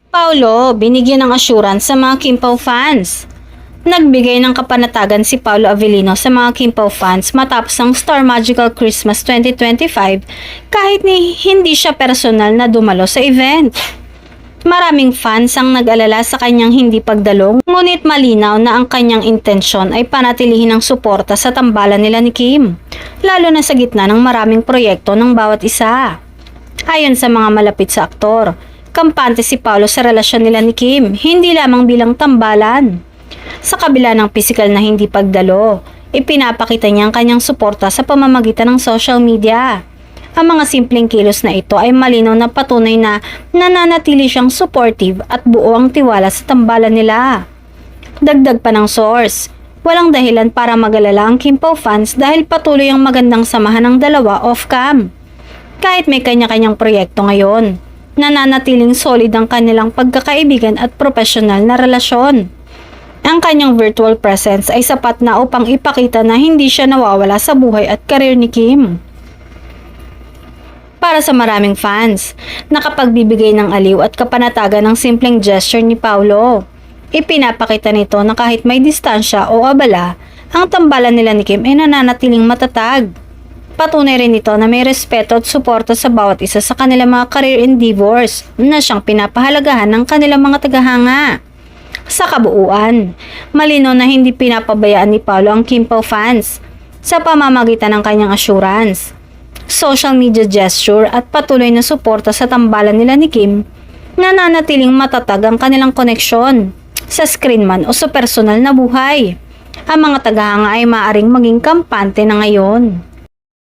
Paulo, binigyan ng assurance sa mga Kim Pao fans. Nagbigay ng kapanatagan si Paulo Avellino sa mga Kim Pao fans matapos ang Star Magical Christmas 2025 kahit hindi siya personal na dumalo sa event. Maraming fans ang nag-alala sa kanyang hindi pagdalo, ngunit malinaw na ang kanyang intensyon ay panatilihin ang suporta sa tambalan nila ni Kim, lalo na sa gitna ng maraming proyekto ng bawat isa. Ayon sa mga malapit sa aktor, kampante si Paulo sa relasyon nila ni Kim, hindi lamang bilang tambalan. Sa kabila ng pisikal na hindi pagdalo, ipinapakita niya ang kanyang suporta sa pamamagitan ng social media. Ang mga simpleng kilos na ito ay malinaw na patunay na nananatili siyang supportive at buo ang tiwala sa tambalan nila. Dagdag pa ng source, walang dahilan para mag-alala ang Kim Pao fans dahil patuloy ang magandang samahan ng dalawa off-cam. Kahit may kanya-kanyang proyekto ngayon, nananatiling solid ang kanilang pagkakaibigan at profesional na relasyon. Ang kanyang virtual presence ay sapat na upang ipakita na hindi siya nawawala sa buhay at karir ni Kim. Para sa maraming fans, nakapagbibigay ng aliw at kapanatagan ng simpleng gesture ni Paulo. Ipinapakita nito na kahit may distansya o abala, ang tambalan nila ni Kim ay nananatiling matatag. Patunay rin ito na may respeto at suporta sa bawat isa sa kanilang mga career endeavors na siyang pinapahalagahan ng kanilang mga tagahanga. Sa kabuuan, malinaw na hindi pinapabayaan ni Paulo ang Kim Pao fans sa pamamagitan ng kanyang assurance, social media gesture at patuloy na suporta sa tambalan nila ni Kim, nananatiling matatag ang kanilang koneksyon sa screen man o sa personal na buhay. Ang mga tagahanga ay maaaring maging kampante na ngayon.